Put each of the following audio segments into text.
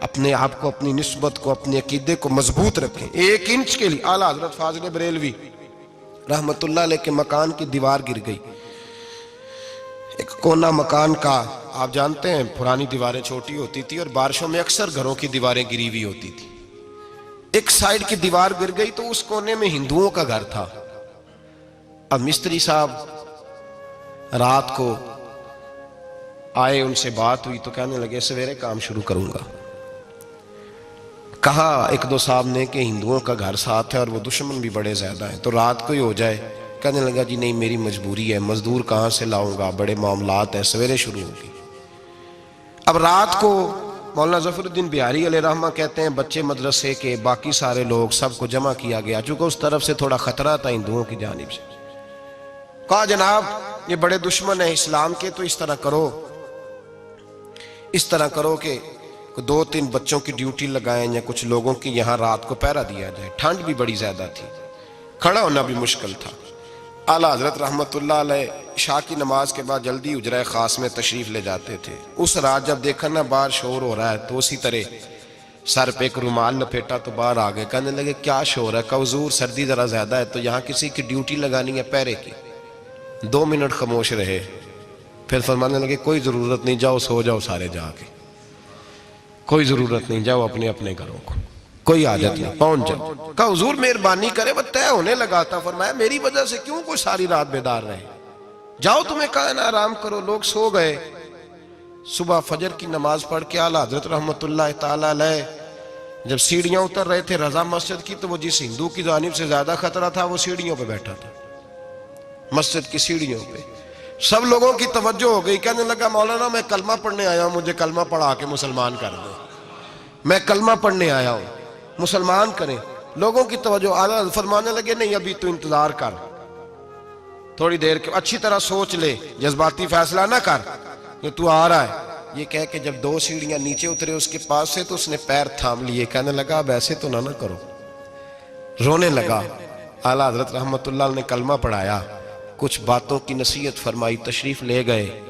اپنے آپ کو، اپنی نسبت کو، اپنے عقیدے کو مضبوط رکھیں. 1 انچ کے لیے اعلیٰ حضرت فاضل بریلوی رحمت اللہ علیہ کے مکان کی دیوار گر گئی. ایک کونا مکان کا، آپ جانتے ہیں پرانی دیواریں چھوٹی ہوتی تھی اور بارشوں میں اکثر گھروں کی دیواریں گری ہوئی ہوتی تھی. ایک سائیڈ کی دیوار گر گئی تو اس کونے میں ہندوؤں کا گھر تھا. اب مستری صاحب رات کو آئے، ان سے بات ہوئی تو کہنے لگے سویرے کام شروع کروں گا. کہا 1-2 صاحب نے کہ ہندوؤں کا گھر ساتھ ہے اور وہ دشمن بھی بڑے زیادہ ہیں، تو رات کو ہی ہو جائے. کہنے لگا جی نہیں، میری مجبوری ہے، مزدور کہاں سے لاؤں گا، بڑے معاملات ہیں، سویرے شروع ہوگی. اب رات کو مولانا ظفر الدین بہاری علیہ رحمہ کہتے ہیں بچے مدرسے کے، باقی سارے لوگ، سب کو جمع کیا گیا، چونکہ اس طرف سے تھوڑا خطرہ تھا ہندوؤں کی جانب سے. کہا جناب یہ بڑے دشمن ہیں اسلام کے، تو اس طرح کرو کہ 2-3 بچوں کی ڈیوٹی لگائیں یا کچھ لوگوں کی یہاں رات کو پہرا دیا جائے. ٹھنڈ بھی بڑی زیادہ تھی، کھڑا ہونا بھی مشکل تھا. اعلیٰ حضرت رحمت اللہ علیہ عشاء کی نماز کے بعد جلدی حجرہ خاص میں تشریف لے جاتے تھے. اس رات جب دیکھا نا باہر شور ہو رہا ہے تو اسی طرح سر پہ ایک رومال لپیٹا تو باہر آ گئے. کہنے لگے کیا شور ہے؟ کہ حضور سردی ذرا زیادہ ہے تو یہاں کسی کی ڈیوٹی لگانی ہے پہرے کی. 2 منٹ خاموش رہے، پھر فرمانے لگے کوئی ضرورت نہیں، جاؤ سو جاؤ سارے جا کے، کوئی ضرورت نہیں، جاؤ اپنے اپنے گھروں کو، کوئی عادت نہیں، پہنچ جاؤ. کہا حضور مہربانی کرے، وہ طے ہونے لگا تھا. فرمایا میری وجہ سے کیوں کوئی ساری رات بیدار رہے، جاؤ تمہیں کہا نا آرام کرو. لوگ سو گئے. صبح فجر کی نماز پڑھ کے اعلیٰ حضرت رحمت اللہ تعالیٰ علیہ جب سیڑھیاں اتر رہے تھے رضا مسجد کی، تو وہ جس ہندو کی جانب سے زیادہ خطرہ تھا وہ سیڑھیوں پہ بیٹھا تھا، مسجد کی سیڑھیوں پہ. سب لوگوں کی توجہ ہو گئی. کہنے لگا مولانا میں کلمہ پڑھنے آیا ہوں، مجھے کلمہ پڑھا کے مسلمان کر دیں، میں کلمہ پڑھنے آیا ہوں، مسلمان کریں. لوگوں کی توجہ. اعلیٰ فرمانے لگے نہیں ابھی تو انتظار کر، تھوڑی دیر کے اچھی طرح سوچ لے، جذباتی فیصلہ نہ کر کہ تو آ رہا ہے. یہ کہہ کے جب 2 سیڑھیاں نیچے اترے اس کے پاس سے تو اس نے پیر تھام لیے. کہنے لگا اب ایسے تو نہ کرو، رونے لگا. اعلیٰ حضرت رحمت اللہ نے کلمہ پڑھایا، کچھ باتوں کی نصیحت فرمائی، تشریف لے گئے.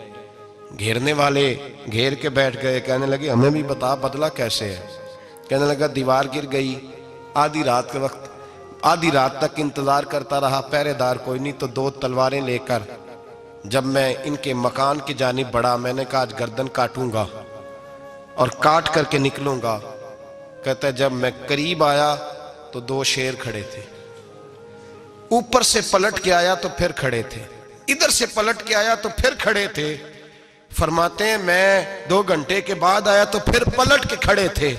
گھیرنے والے گھیر کے بیٹھ گئے. کہنے لگے ہمیں بھی بتا بدلہ کیسے ہے. کہنے لگا دیوار گر گئی، آدھی رات کے وقت، آدھی رات تک انتظار کرتا رہا، پہرے دار کوئی نہیں، تو 2 تلواریں لے کر جب میں ان کے مکان کی جانب بڑھا، میں نے کہا آج گردن کاٹوں گا اور کاٹ کر کے نکلوں گا. کہتا ہے جب میں قریب آیا تو 2 شیر کھڑے تھے، اوپر سے پلٹ کے آیا تو پھر کھڑے تھے، ادھر سے پلٹ کے آیا تو پھر کھڑے تھے. فرماتے ہیں میں 2 گھنٹے کے بعد آیا تو پھر پلٹ کے کھڑے تھے،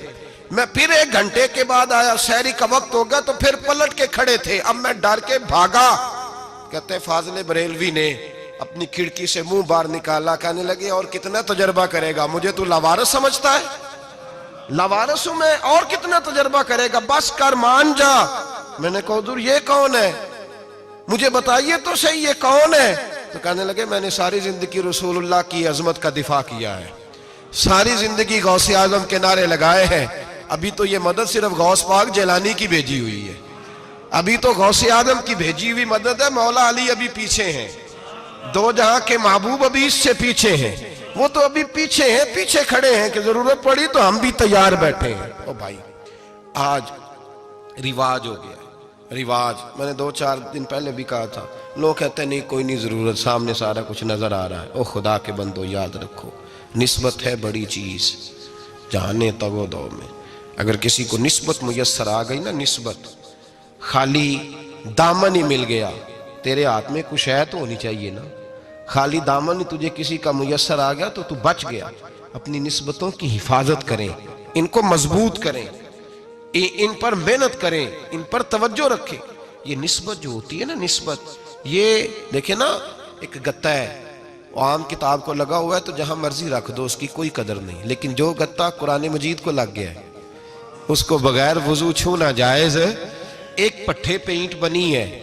میں پھر 1 گھنٹے کے بعد آیا، سحری کا وقت ہو گیا تو پھر پلٹ کے کھڑے تھے. اب میں ڈر کے بھاگا. کہتے ہیں فاضل بریلوی نے اپنی کھڑکی سے منہ باہر نکالا. کہنے لگے اور کتنا تجربہ کرے گا، مجھے تو لاوارث سمجھتا ہے، لاوارث ہوں میں، اور کتنا تجربہ کرے گا، بس کر مان جا. میں نے کہا حضور یہ کون ہے، مجھے بتائیے تو صحیح یہ کون ہے. تو کہنے لگے میں نے ساری زندگی رسول اللہ کی عظمت کا دفاع کیا ہے، ساری زندگی غوث اعظم کے نعرے لگائے ہیں. ابھی تو یہ مدد صرف غوث پاک جیلانی کی بھیجی ہوئی ہے، ابھی تو غوث اعظم کی بھیجی ہوئی مدد ہے. مولا علی ابھی پیچھے ہیں، 2 جہاں کے محبوب ابھی اس سے پیچھے ہیں، وہ تو ابھی پیچھے ہیں، پیچھے کھڑے ہیں کہ ضرورت پڑی تو ہم بھی تیار بیٹھے ہیں. او بھائی آج رواج ہو گیا، رواج. میں نے 2-4 دن پہلے بھی کہا تھا، لوگ کہتے ہیں نہیں کوئی نہیں ضرورت، سامنے سارا کچھ نظر آ رہا ہے. او خدا کے بندو یاد رکھو، نسبت ہے بڑی چیز، جانے تگو دو میں. اگر کسی کو نسبت میسر آ گئی نا، نسبت، خالی دامن ہی مل گیا، تیرے ہاتھ میں کچھ ہے تو ہونی چاہیے نا. خالی دامن ہی تجھے کسی کا میسر آ گیا تو بچ گیا. اپنی نسبتوں کی حفاظت کریں، ان کو مضبوط کریں، ان پر محنت کریں، ان پر توجہ رکھیں. یہ نسبت جو ہوتی ہے نا، نسبت، یہ دیکھیں نا ایک گتا ہے، عام کتاب کو لگا ہوا ہے تو جہاں مرضی رکھ دو، اس کی کوئی قدر نہیں. لیکن جو گتا قرآن مجید کو لگ گیا ہے اس کو بغیر وضو چھونا جائز ہے. ایک پٹھے پہ اینٹ بنی ہے،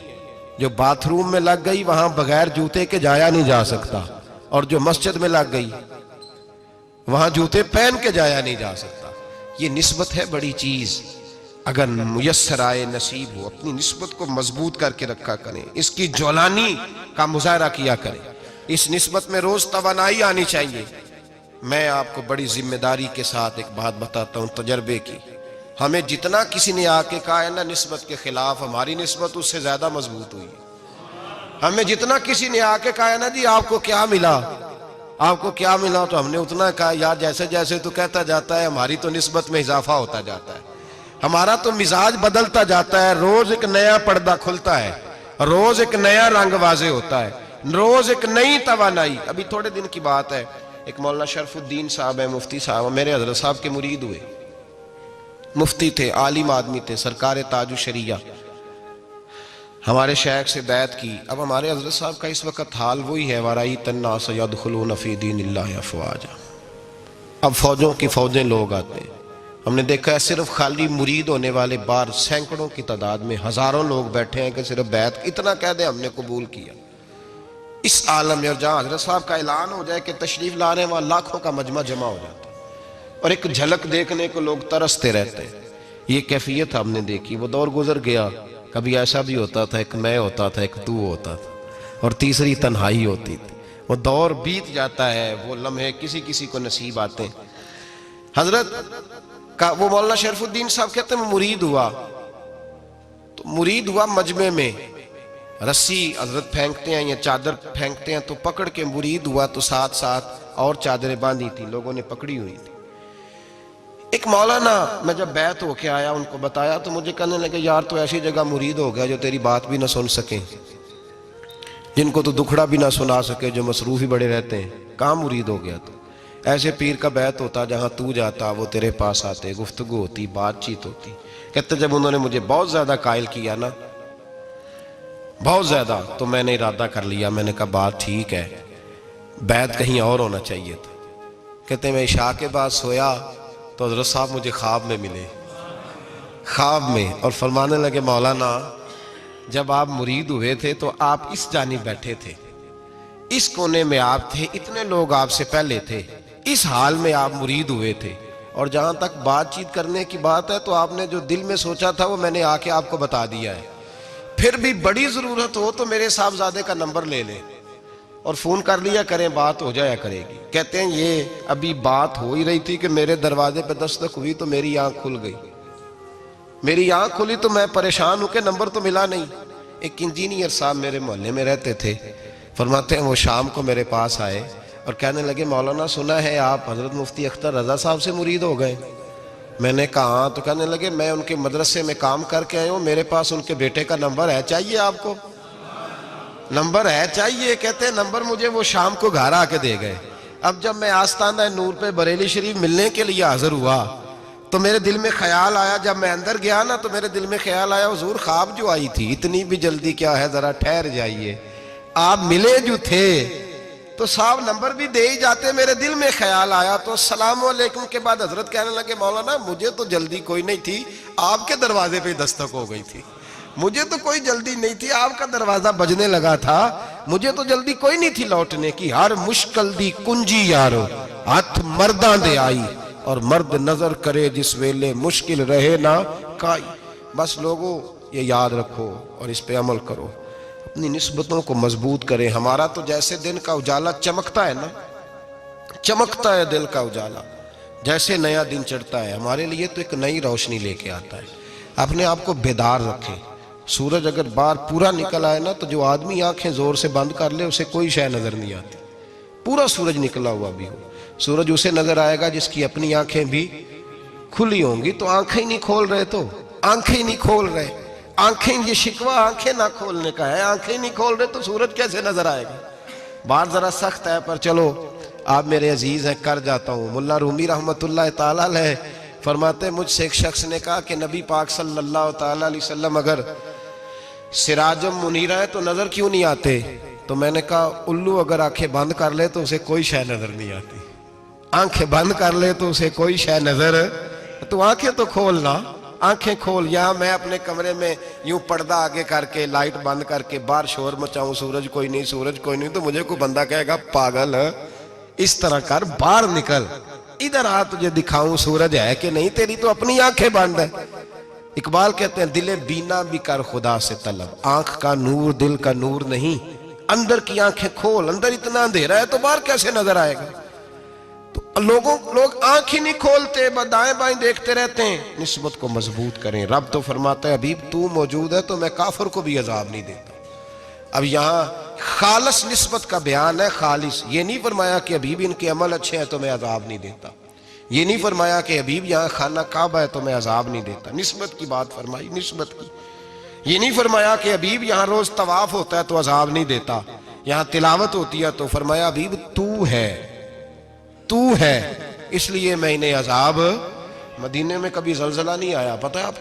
جو باتھ روم میں لگ گئی وہاں بغیر جوتے کے جایا نہیں جا سکتا، اور جو مسجد میں لگ گئی وہاں جوتے پہن کے جایا نہیں جا سکتا. یہ نسبت ہے بڑی چیز. اگر میسر آئے، نصیب ہو، اپنی نسبت کو مضبوط کر کے رکھا کریں، اس کی جولانی کا مظاہرہ کیا کریں. اس نسبت میں روز توانائی آنی چاہیے. میں آپ کو بڑی ذمہ داری کے ساتھ ایک بات بتاتا ہوں تجربے کی. ہمیں جتنا کسی نے آ کے کہا ہے نا نسبت کے خلاف، ہماری نسبت اس سے زیادہ مضبوط ہوئی. ہمیں جتنا کسی نے آ کے کہا ہے نا جی آپ کو کیا ملا، آپ کو کیا ملا، تو ہم نے اتنا کہا یار جیسے جیسے تو کہتا جاتا ہے ہماری تو نسبت میں اضافہ ہوتا جاتا ہے، ہمارا تو مزاج بدلتا جاتا ہے، روز ایک نیا پردہ کھلتا ہے، روز ایک نیا رنگ واضح ہوتا ہے، روز ایک نئی توانائی. ابھی تھوڑے دن کی بات ہے، ایک مولانا شرف الدین صاحب ہے، مفتی صاحب، میرے حضرت صاحب کے مرید ہوئے. مفتی تھے، عالم آدمی تھے، سرکار تاج الشریعہ، ہمارے شیخ سے بیعت کی. اب ہمارے حضرت صاحب کا اس وقت حال وہی ہے وَرَأَيْتَ النَّاسَ يَدْخُلُونَ فِي دِينِ اللَّهِ أَفْوَاجًا. اب فوجوں کی فوجیں لوگ آتے ہیں. ہم نے دیکھا ہے صرف خالی مرید ہونے والے بار سینکڑوں کی تعداد میں ہزاروں لوگ بیٹھے ہیں کہ صرف بیعت اتنا کہہ دیں ہم نے قبول کیا. اس عالم میں اور جہاں حضرت صاحب کا اعلان ہو جائے کہ تشریف لانے وہاں لاکھوں کا مجمع جمع ہو جاتا ہے اور ایک جھلک دیکھنے کو لوگ ترستے رہتے ہیں. یہ کیفیت ہم نے دیکھی. وہ دور گزر گیا، کبھی ایسا بھی ہوتا تھا ایک میں ہوتا تھا، ایک تو ہوتا تھا، اور تیسری تنہائی ہوتی تھی. وہ دور بیت جاتا ہے، وہ لمحے کسی کسی کو نصیب آتے ہیں. حضرت کا وہ مولانا شرف الدین صاحب کہتے ہیں مرید ہوا، تو مرید ہوا مجمع میں رسی حضرت پھینکتے ہیں یا چادر پھینکتے ہیں تو پکڑ کے مرید ہوا، تو ساتھ ساتھ اور چادریں باندھی تھی، لوگوں نے پکڑی ہوئی تھی. ایک مولانا میں جب بیعت ہو کے آیا ان کو بتایا تو مجھے کہنے لگے یار تو ایسی جگہ مرید ہو گیا جو تیری بات بھی نہ سن سکیں، جن کو تو دکھڑا بھی نہ سنا سکے، جو مصروف ہی بڑے رہتے ہیں، کہاں مرید ہو گیا؟ تو ایسے پیر کا بیعت ہوتا جہاں تو جاتا وہ تیرے پاس آتے، گفتگو ہوتی، بات چیت ہوتی. کہتے جب انہوں نے مجھے بہت زیادہ قائل کیا نا، بہت زیادہ، تو میں نے ارادہ کر لیا، میں نے کہا بات ٹھیک ہے، بیعت کہیں اور ہونا چاہیے تھا. کہتے میں عشاء کے بعد سویا تو حضرت صاحب مجھے خواب میں ملے، خواب میں، اور فرمانے لگے مولانا جب آپ مرید ہوئے تھے تو آپ اس جانب بیٹھے تھے، اس کونے میں آپ تھے، اتنے لوگ آپ سے پہلے تھے، اس حال میں آپ مرید ہوئے تھے، اور جہاں تک بات چیت کرنے کی بات ہے تو آپ نے جو دل میں سوچا تھا وہ میں نے آ کے آپ کو بتا دیا ہے. پھر بھی بڑی ضرورت ہو تو میرے صاحبزادے کا نمبر لے لیں اور فون کر لیا کریں، بات ہو جایا کرے گی. کہتے ہیں یہ ابھی بات ہو ہی رہی تھی کہ میرے دروازے پہ دستک ہوئی تو میری آنکھ کھل گئی. میری آنکھ کھلی تو میں پریشان ہوں کہ نمبر تو ملا نہیں. ایک انجینئر صاحب میرے محلے میں رہتے تھے، فرماتے ہیں وہ شام کو میرے پاس آئے اور کہنے لگے مولانا سنا ہے آپ حضرت مفتی اختر رضا صاحب سے مرید ہو گئے. میں نے کہا ہاں. تو کہنے لگے میں ان کے مدرسے میں کام کر کے آئے ہوں، میرے پاس ان کے بیٹے کا نمبر ہے، چاہیے آپ کو؟ نمبر ہے چاہیے؟ کہتے ہیں نمبر مجھے وہ شام کو گھر آ کے دے گئے. اب جب میں آستانہ نور پہ بریلی شریف ملنے کے لیے حاضر ہوا تو میرے دل میں خیال آیا، جب میں اندر گیا نا تو میرے دل میں خیال آیا حضور خواب جو آئی تھی اتنی بھی جلدی کیا ہے، ذرا ٹھہر جائیے، آپ ملے جو تھے تو صاحب نمبر بھی دے ہی جاتے. میرے دل میں خیال آیا تو السلام علیکم کے بعد حضرت کہنے لگے مولانا مجھے تو جلدی کوئی نہیں تھی، آپ کے دروازے پہ دستک ہو گئی تھی، مجھے تو کوئی جلدی نہیں تھی، آپ کا دروازہ بجنے لگا تھا، مجھے تو جلدی کوئی نہیں تھی لوٹنے کی. ہر مشکل دی کنجی یارو ہاتھ مرداں دے آئی، اور مرد نظر کرے جس ویلے مشکل رہے نہ کائی. بس لوگوں یہ یاد رکھو اور اس پہ عمل کرو، اپنی نسبتوں کو مضبوط کریں. ہمارا تو جیسے دن کا اجالا چمکتا ہے نا، چمکتا ہے دل کا اجالا، جیسے نیا دن چڑھتا ہے ہمارے لیے تو ایک نئی روشنی لے کے آتا ہے. اپنے آپ کو بیدار رکھیں. سورج اگر باہر پورا نکل آئے نا تو جو آدمی آنکھیں زور سے بند کر لے اسے کوئی شے نظر نہیں آتی. پورا سورج نکلا ہوا بھی ہو، سورج اسے نظر آئے گا جس کی اپنی آنکھیں بھی کھلی ہوں گی. تو آنکھیں نہیں کھول رہے، تو آنکھیں نہیں کھول رہے، آنکھیں، یہ شکوہ آنکھیں نہ کھولنے کا ہے، آنکھیں نہیں کھول رہے تو سورج کیسے نظر آئے گا؟ بات ذرا سخت ہے پر چلو آپ میرے عزیز ہیں کر جاتا ہوں. ملا رومی رحمت اللہ تعالیٰ علیہ فرماتے مجھ سے ایک شخص نے کہا کہ نبی پاک صلی اللہ تعالیٰ علیہ وسلم اگر سراجم منیرہ ہے تو نظر کیوں نہیں آتے؟ تو میں نے کہا الو اگر آنکھیں بند کر لے تو اسے کوئی شے نظر نہیں آتی. آنکھیں بند کر لے تو اسے کوئی شے نظر، تو آنکھیں تو کھولنا، آنکھیں کھول. یہاں میں اپنے کمرے میں یوں پردہ آگے کر کے لائٹ بند کر کے باہر شور مچاؤں، سورج کوئی نہیں، سورج کوئی نہیں، تو مجھے کوئی بندہ کہے گا پاگل اس طرح کر، باہر نکل، ادھر آ تجھے دکھاؤں سورج ہے کہ نہیں، تیری تو اپنی آنکھیں بند ہے. اقبال کہتے ہیں دل بینا بھی کر خدا سے طلب، آنکھ کا نور دل کا نور نہیں، اندر کی آنکھیں کھول، اندر اتنا اندھیرا ہے تو باہر کیسے نظر آئے گا؟ تو لوگ آنکھ ہی نہیں کھولتے، دائیں بائیں دیکھتے رہتے ہیں۔ نسبت کو مضبوط کریں۔ رب تو فرماتا ہے حبیب تو موجود ہے تو میں کافر کو بھی عذاب نہیں دیتا۔ اب یہاں خالص نسبت کا بیان ہے، خالص۔ یہ نہیں فرمایا کہ حبیب ان کے عمل اچھے ہیں تو میں عذاب نہیں دیتا۔ یہ نہیں فرمایا کہ حبیب یہاں خانہ کعبہ ہے تو میں عذاب نہیں دیتا۔ نسبت کی بات فرمائی، نسبت کی۔ یہ نہیں فرمایا کہ حبیب یہاں روز طواف ہوتا ہے تو عذاب نہیں دیتا، یہاں تلاوت ہوتی ہے تو فرمایا حبیب تو ہے اس لیے میں انہیں عذاب۔ مدینے میں کبھی زلزلہ نہیں آیا، پتہ ہے آپ